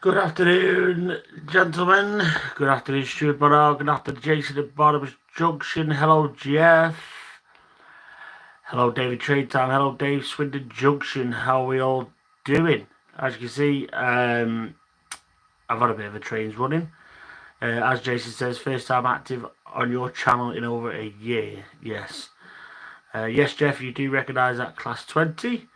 Good afternoon, gentlemen. Good afternoon, Stuart Bonner. Good afternoon, Jason at Barnabas Junction. Hello, Jeff. Hello, David Trade Time. Hello, Dave Swindon Junction. How are we all doing? As you can see, I've had a bit of a trains running. As Jason says, first time active on your channel in over a year. Yes. Yes, Jeff, you do recognise that Class 20.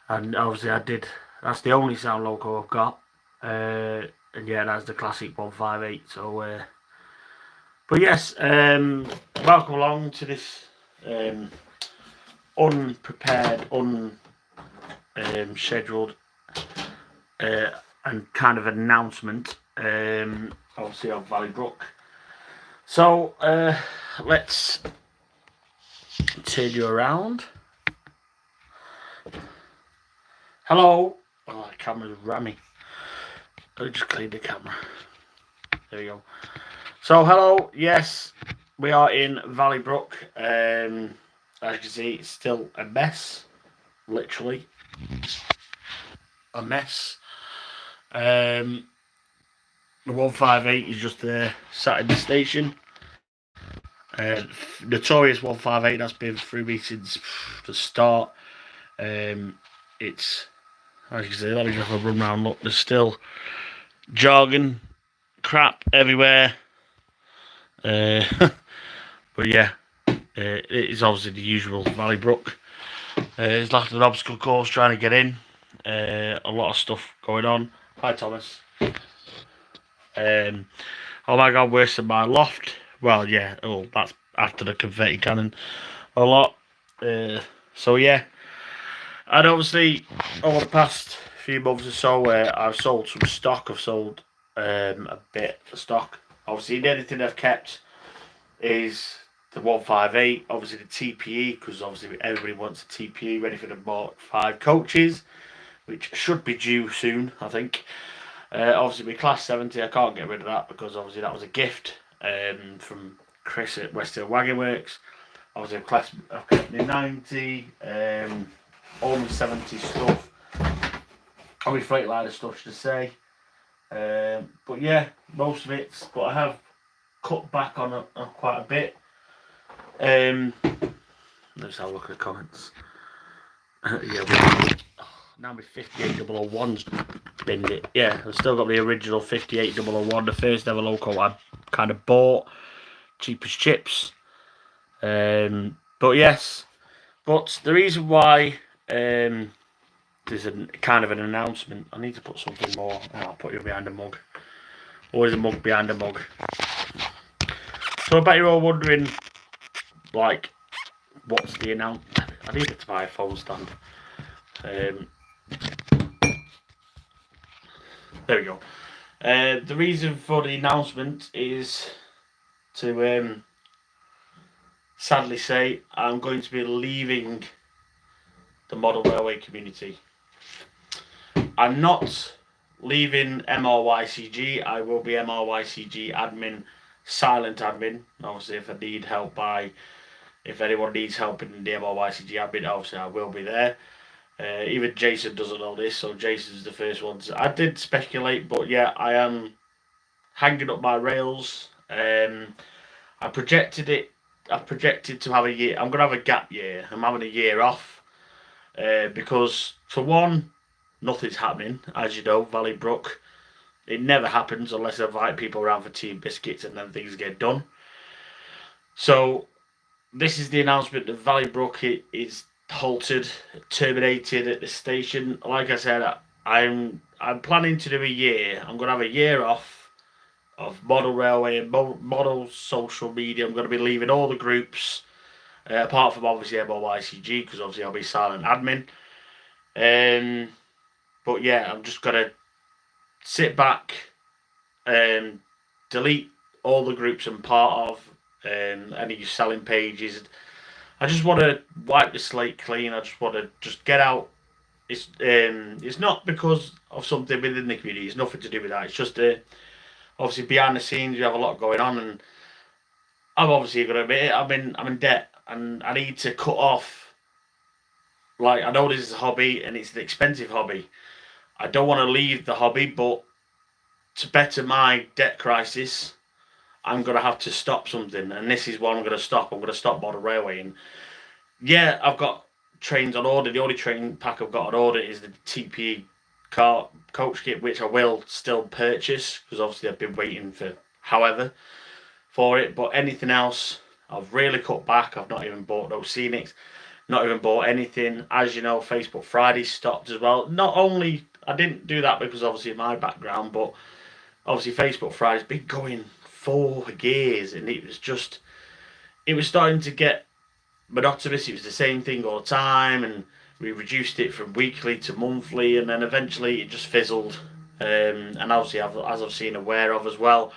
And obviously I did. That's the only sound logo I've got. And yeah, that's the classic 158. So, but yes, welcome along to this unprepared, unscheduled, and kind of announcement. Obviously on Valleybrook. So let's turn you around. Hello. Oh, the camera's rammy. Let me just clean the camera. There we go. So, hello. Yes, we are in Valleybrook. As you can see, it's still a mess. Literally. A mess. The 158 is just there, sat in the station. Notorious 158, that's been through me since the start. It's, as you can see, let me just have a run round. Look, there's still jargon, crap everywhere. But yeah, it is obviously the usual Valleybrook. It's like an obstacle course trying to get in. A lot of stuff going on. Hi, Thomas. Oh my God, worse than my loft. Well, yeah. Oh, that's after the confetti cannon. A lot. So yeah. And obviously, over the past few months or so, I've sold some stock. I've sold a bit of stock. Obviously, the only thing I've kept is the 158. Obviously, the TPE, because obviously everybody wants a TPE ready for the Mark 5 coaches, which should be due soon, I think. Obviously, my Class 70, I can't get rid of that because obviously that was a gift from Chris at West Hill Wagon Works. Obviously, I've kept my 90, all my 70 stuff, all my Freightliner stuff, should I say. But yeah, most of it, but I have cut back on quite a bit. Let's have a look at the comments. Yeah, now my 58001's binned it. Yeah, I've still got the original 58001, the first ever loco I kind of bought, cheap as chips. But yes, but the reason why there's a kind of an announcement. I need to put something more. I'll put you behind a mug. Always a mug behind a mug. So I bet you're all wondering, like, what's the announcement? I needed to buy a phone stand. There we go. The reason for the announcement is to sadly say I'm going to be leaving the model railway community. I'm not leaving MRYCG. I will be MRYCG admin, silent admin. Obviously, if I need help if anyone needs help in the MRYCG admin, obviously I will be there. Even Jason doesn't know this, so Jason's the first one. I did speculate, but yeah, I am hanging up my rails. I projected to have a year. I'm going to have a gap year. I'm having a year off because, for one, nothing's happening. As you know, Valleybrook, it never happens unless I invite people around for tea and biscuits and then things get done. So this is the announcement that Valleybrook is halted, terminated at the station. Like I said, I'm planning to do a year. I'm going to have a year off of model railway and model social media. I'm going to be leaving all the groups, apart from obviously MOYCG, because obviously I'll be silent admin. But yeah, I'm just going to sit back and delete all the groups I'm part of, any selling pages. I just want to wipe the slate clean. I just want to just get out. It's not because of something within the community. It's nothing to do with that. It's just obviously behind the scenes you have a lot going on, and I'm obviously going to admit it. I'm in debt, and I need to cut off. Like, I know this is a hobby and it's an expensive hobby. I don't want to leave the hobby, but to better my debt crisis, I'm going to have to stop something, and this is what I'm going to stop. I'm going to stop Model Railway. And yeah, I've got trains on order. The only train pack I've got on order is the TPE car coach kit, which I will still purchase because obviously I've been waiting for however for it. But anything else, I've really cut back. I've not even bought those scenics, not even bought anything. As you know, Facebook Friday stopped as well. Not only I didn't do that because obviously of my background, but obviously Facebook Friday's been going 4 years, and it was starting to get monotonous. It was the same thing all the time, and we reduced it from weekly to monthly, and then eventually it just fizzled. And obviously, as I've seen aware of as well,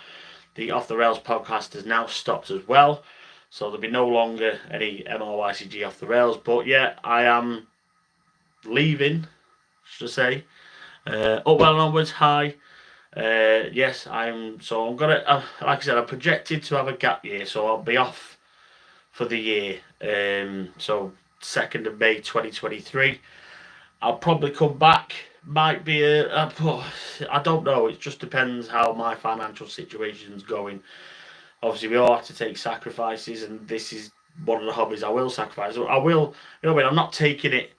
the Off the Rails podcast has now stopped as well, so there'll be no longer any MRYCG Off the Rails. But yeah, I am leaving, should I say, up well and onwards. Hi. Yes, I'm. So I'm gonna, like I said, I'm projected to have a gap year, so I'll be off for the year. So 2nd of May 2023. I'll probably come back. Might be I don't know. It just depends how my financial situation's going. Obviously, we all have to take sacrifices, and this is one of the hobbies I will sacrifice. I will, you know what I mean? I'm not taking it.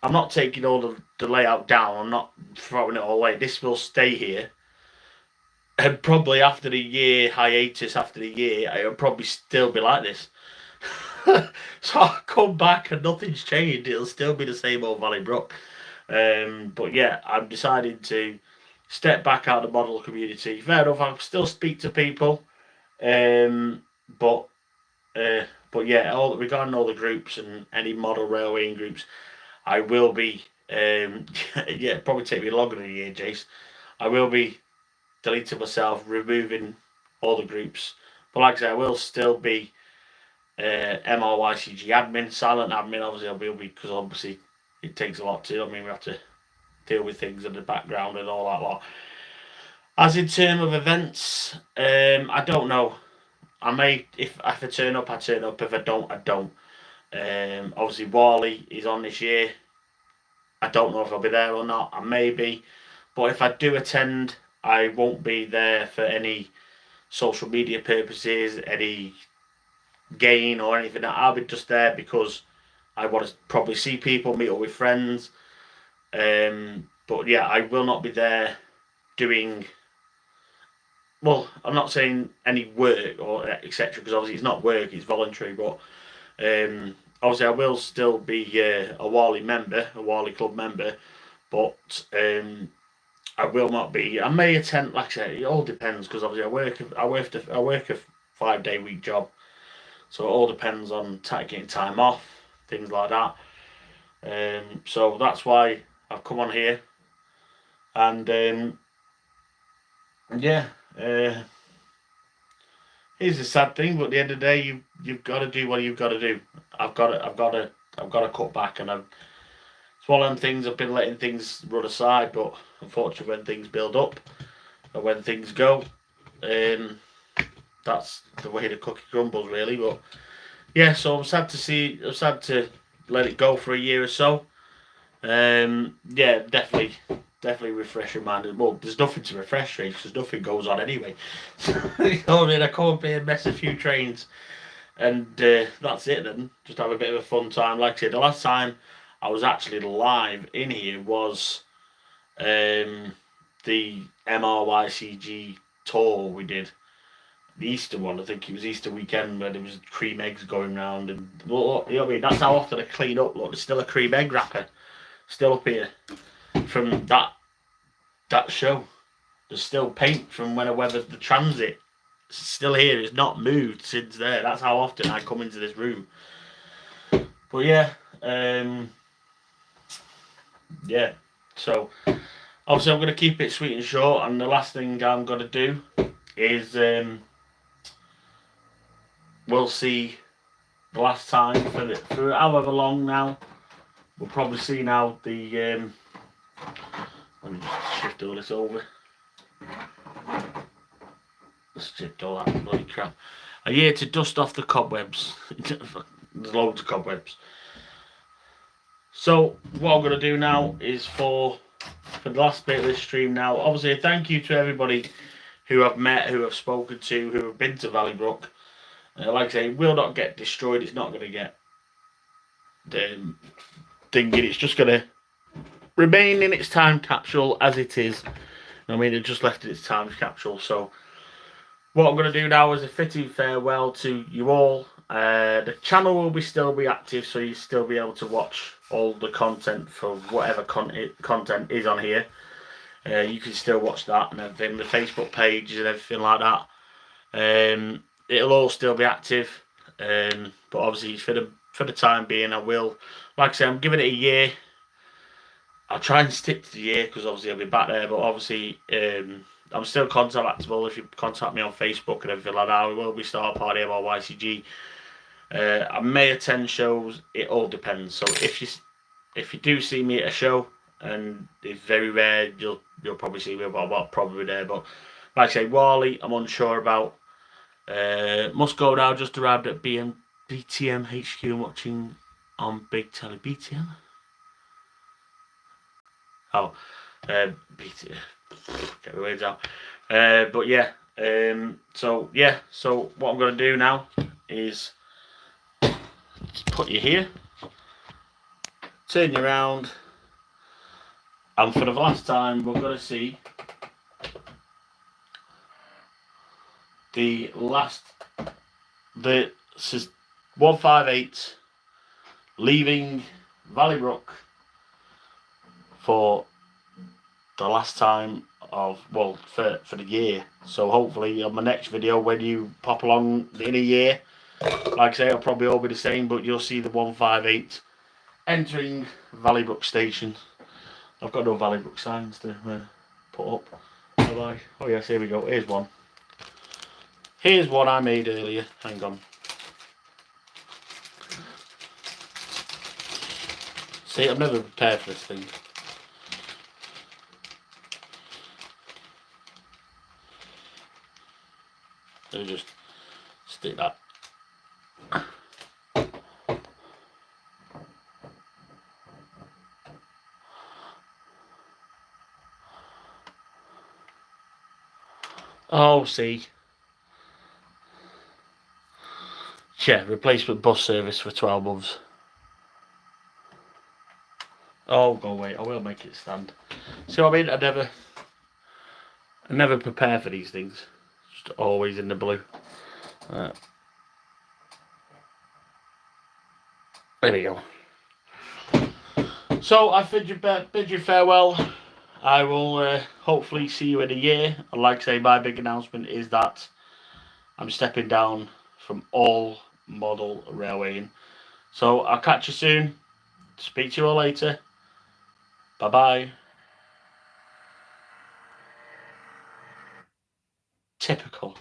I'm not taking all the layout down. I'm not throwing it all away. This will stay here. And probably after the year hiatus, after the year, it'll probably still be like this. So I'll come back and nothing's changed. It'll still be the same old Valleybrook. But yeah, I'm deciding to step back out of the model community. Fair enough, I'll still speak to people. But yeah, regarding all the groups and any model railway groups, I will be. Yeah, probably take me longer than a year, Jace. I will be deleting myself, removing all the groups. But like I said, I will still be MRYCG admin, silent admin. Obviously, I will be because obviously it takes a lot to. I mean, we have to deal with things in the background and all that lot. As in terms of events, I don't know. I may, if I turn up, I turn up. If I don't, I don't. Obviously, Wally is on this year. I don't know if I'll be there or not. I may be. But if I do attend, I won't be there for any social media purposes, any gain or anything. I'll be just there because I want to probably see people, meet up with friends. But yeah, I will not be there doing. Well, I'm not saying any work or etc. because obviously it's not work; it's voluntary. But obviously, I will still be a Wally member, a Wally Club member. But I will not be. I may attend. Like I said, it all depends because obviously I work a 5-day week job, so it all depends on getting time off, things like that. So that's why I've come on here, and yeah. Here's the sad thing, but at the end of the day, you've got to do what you've got to do. I've got to cut back, and it's one of them things. I've been letting things run aside, but unfortunately, when things build up, or when things go, that's the way the cookie crumbles, really. But yeah, so I'm sad to let it go for a year or so. Yeah, definitely refreshing minded. Well, there's nothing to refresh because nothing goes on anyway. You know what I mean? I come up here and mess a few trains, and that's it then. Just have a bit of a fun time. Like I said, the last time I was actually live in here was the MRYCG tour we did. The Easter one, I think it was Easter weekend where there was cream eggs going round, and look, you know what I mean? That's how often I clean up. Look, there's still a cream egg wrapper still up here from that show. There's still paint from when I weathered the transit. It's still here. It's not moved since there. That's how often I come into this room. But yeah, yeah. So obviously I'm going to keep it sweet and short. And the last thing I'm going to do is we'll see the last time for however long now. We'll probably see now the. Let me just shift all this over. Let's shift all that bloody crap. A year to dust off the cobwebs. There's loads of cobwebs. So what I'm going to do now is for for the last bit of this stream now. Obviously, a thank you to everybody who I've met, who I've spoken to, who have been to Valleybrook. Like I say, it will not get destroyed. It's not going to get dinged. It's just going to remain in its time capsule as it is. I mean, it just left its time capsule. So what I'm going to do now is a fitting farewell to you all. The channel will still be active, so you still be able to watch all the content for whatever content is on here. You can still watch that and everything, the Facebook page and everything like that. It'll all still be active, but obviously for the time being, I will, like I say, I'm giving it a year. I'll try and stick to the year because obviously I'll be back there, but obviously I'm still contactable if you contact me on Facebook and everything like that. I will be Star Party about YCG. I may attend shows. It all depends. So if you do see me at a show, and it's very rare, you'll probably see me about probably there. But like I say, Wally, I'm unsure about. Must go now. Just arrived at BTM HQ watching on Big Telly. BTM. Oh, BTM. Get my words out. But yeah. So what I'm gonna do now is just put you here, turn you around, and for the last time, we're gonna see this is 158 leaving Valleybrook for the last time for the year. So hopefully on my next video, when you pop along in a year, like I say, it'll probably all be the same, but you'll see the 158 entering Valleybrook station. I've got no Valleybrook signs to put up. Oh yes, here we go. Here's one. Here's one I made earlier. Hang on. See, I've never prepared for this thing. Let me just stick that. Oh, see. Yeah, replacement bus service for 12 months. Oh, go away. I will make it stand. See what I mean? I never prepare for these things. Just always in the blue. There we go. So I bid you farewell. I will hopefully see you in a year. And like I say, my big announcement is that I'm stepping down from all model railwaying. So I'll catch you soon. Speak to you all later. Bye-bye. Typical.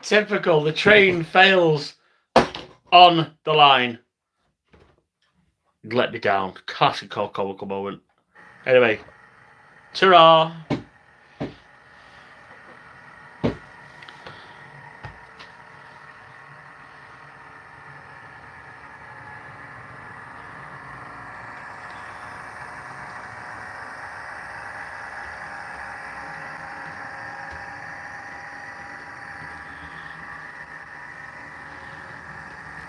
Typical. The train fails on the line. Let me down. Classic comical moment. Anyway, ta-ra.